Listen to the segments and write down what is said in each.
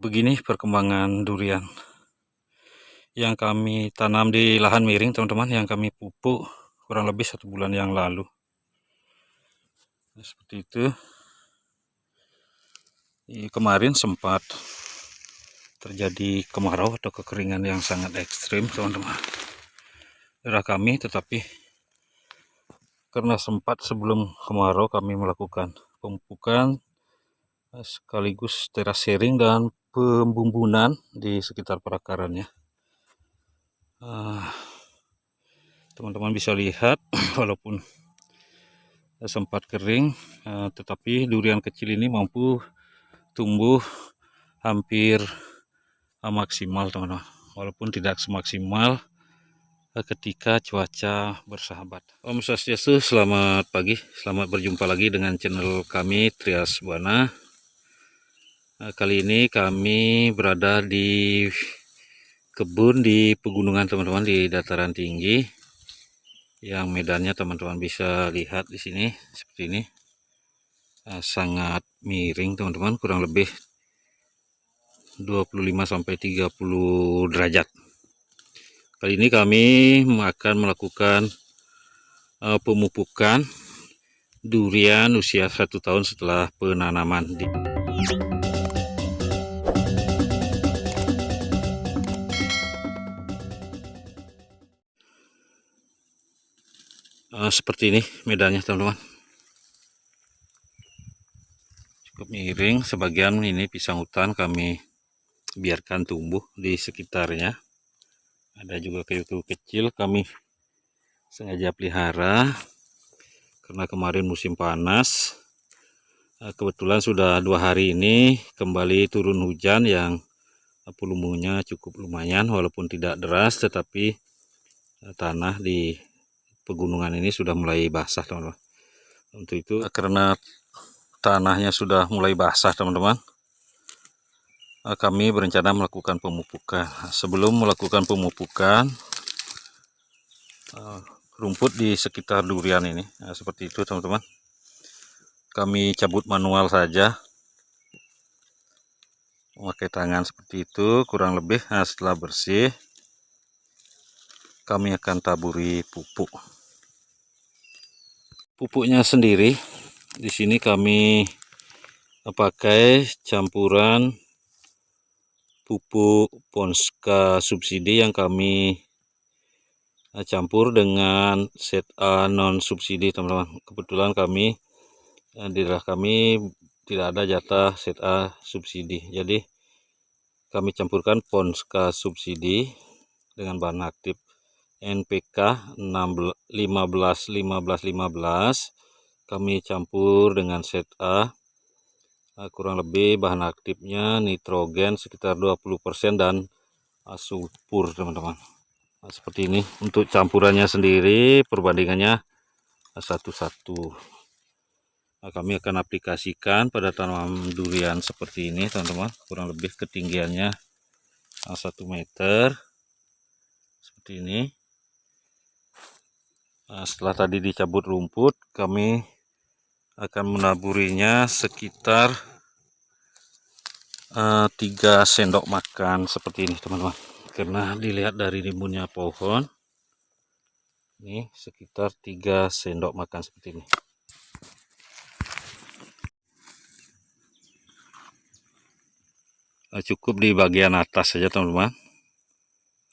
Begini perkembangan durian yang kami tanam di lahan miring, teman-teman, yang kami pupuk kurang lebih 1 bulan yang lalu. Nah, seperti itu. Kemarin sempat terjadi kemarau atau kekeringan yang sangat ekstrim, teman-teman, daerah kami, tetapi karena sempat sebelum kemarau kami melakukan pemupukan sekaligus terasering dan pembumbunan di sekitar perakarannya. Teman-teman bisa lihat walaupun sempat kering, tetapi durian kecil ini mampu tumbuh hampir maksimal, teman-teman, walaupun tidak semaksimal ketika cuaca bersahabat. Om Swastiastu, selamat pagi, selamat berjumpa lagi dengan channel kami Trias Buana. Kali ini kami berada di kebun di pegunungan, teman-teman, di dataran tinggi, yang medannya teman-teman bisa lihat di sini seperti ini. Sangat miring, teman-teman, kurang lebih 25-30 derajat. Kali ini kami akan melakukan pemupukan durian usia 1 tahun setelah penanaman. Seperti ini medannya, teman-teman, cukup miring. Sebagian ini pisang hutan kami biarkan tumbuh di sekitarnya. Ada juga kayu kecil kami sengaja pelihara karena kemarin musim panas. Kebetulan sudah 2 hari ini kembali turun hujan yang volumenya cukup lumayan, walaupun tidak deras, tetapi tanah di pegunungan ini sudah mulai basah, teman-teman. Untuk itu, karena tanahnya sudah mulai basah, teman-teman, kami berencana melakukan pemupukan. Sebelum melakukan pemupukan rumput di sekitar durian ini, seperti itu, teman-teman, kami cabut manual saja memakai tangan seperti itu, kurang lebih. Setelah bersih kami akan taburi pupuk. Pupuknya sendiri di sini kami pakai campuran pupuk Ponska subsidi yang kami campur dengan ZA non subsidi, teman-teman. Kebetulan kami di daerah kami tidak ada jatah ZA subsidi, jadi kami campurkan Ponska subsidi dengan bahan aktif NPK 15-15-15. Kami campur dengan ZA, kurang lebih bahan aktifnya nitrogen sekitar 20% dan sulfur, teman-teman. Seperti ini untuk campurannya sendiri, perbandingannya 1:1. Kami akan aplikasikan pada tanaman durian seperti ini, teman-teman, kurang lebih ketinggiannya 1 meter seperti ini. Setelah tadi dicabut rumput, kami akan menaburinya sekitar 3 sendok makan seperti ini, teman-teman. Karena dilihat dari rimbunnya pohon, ini sekitar 3 sendok makan seperti ini. Cukup di bagian atas saja, teman-teman,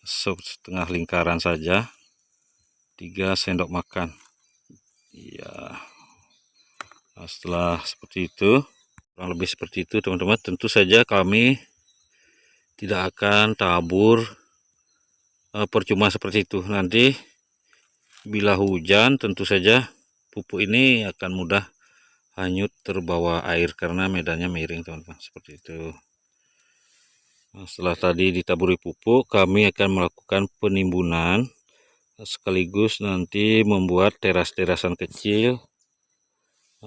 setengah lingkaran saja, 3 sendok makan. Ya, setelah seperti itu, kurang lebih seperti itu, teman-teman. Tentu saja kami tidak akan tabur percuma seperti itu. Nanti bila hujan, tentu saja pupuk ini akan mudah hanyut terbawa air karena medannya miring, teman-teman, seperti itu. Setelah tadi ditaburi pupuk, kami akan melakukan penimbunan sekaligus nanti membuat teras-terasan kecil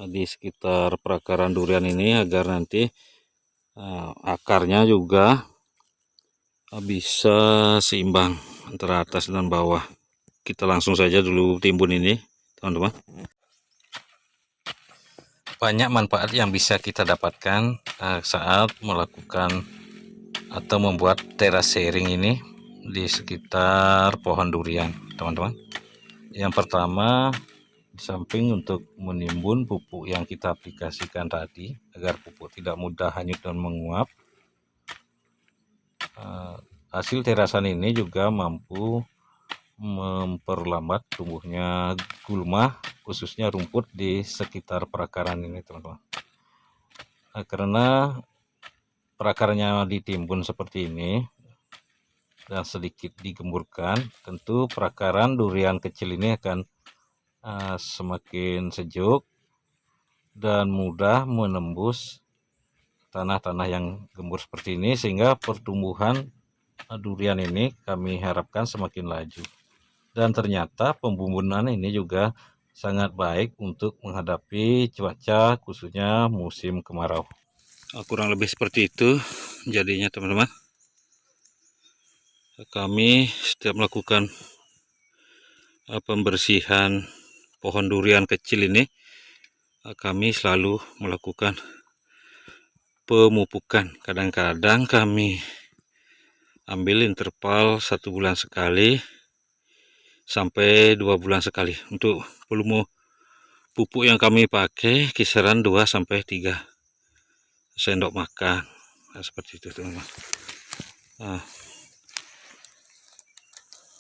di sekitar perakaran durian ini agar nanti akarnya juga bisa seimbang antara atas dan bawah. Kita langsung saja dulu timbun ini, teman-teman. Banyak manfaat yang bisa kita dapatkan saat melakukan atau membuat terasering ini di sekitar pohon durian, teman-teman. Yang pertama, di samping untuk menimbun pupuk yang kita aplikasikan tadi agar pupuk tidak mudah hanyut dan menguap, hasil terasan ini juga mampu memperlambat tumbuhnya gulma, khususnya rumput di sekitar perakaran ini, teman-teman. Karena perakarnya ditimbun seperti ini dan sedikit digemburkan, tentu perakaran durian kecil ini akan semakin sejuk dan mudah menembus tanah-tanah yang gembur seperti ini, sehingga pertumbuhan durian ini kami harapkan semakin laju. Dan ternyata pembumbunan ini juga sangat baik untuk menghadapi cuaca, khususnya musim kemarau. Kurang lebih seperti itu jadinya, teman-teman. Kami setiap melakukan pembersihan pohon durian kecil ini, kami selalu melakukan pemupukan. Kadang-kadang kami ambil interval 1 bulan sekali sampai 2 bulan sekali. Untuk volume pupuk yang kami pakai kisaran 2 sampai 3 sendok makan. Nah, seperti itu, teman-teman. Nah,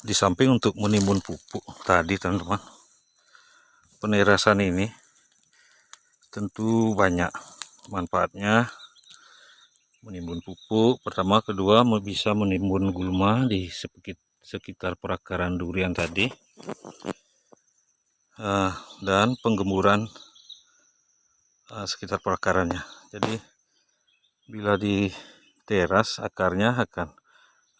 di samping untuk menimbun pupuk tadi, teman-teman, penerasan ini tentu banyak manfaatnya. Menimbun pupuk pertama, kedua bisa menimbun gulma di sekitar perakaran durian tadi, dan penggemburan sekitar perakarannya. Jadi bila di teras, akarnya akan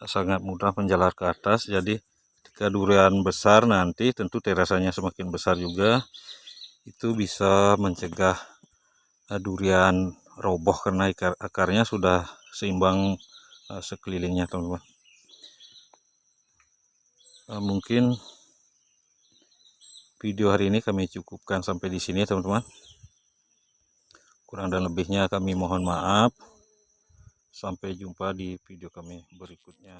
sangat mudah menjalar ke atas. Jadi ketika durian besar nanti, tentu terasannya semakin besar juga, itu bisa mencegah durian roboh karena akarnya sudah seimbang sekelilingnya, teman-teman. Mungkin video hari ini kami cukupkan sampai di sini, teman-teman. Kurang dan lebihnya kami mohon maaf. Sampai jumpa di video kami berikutnya.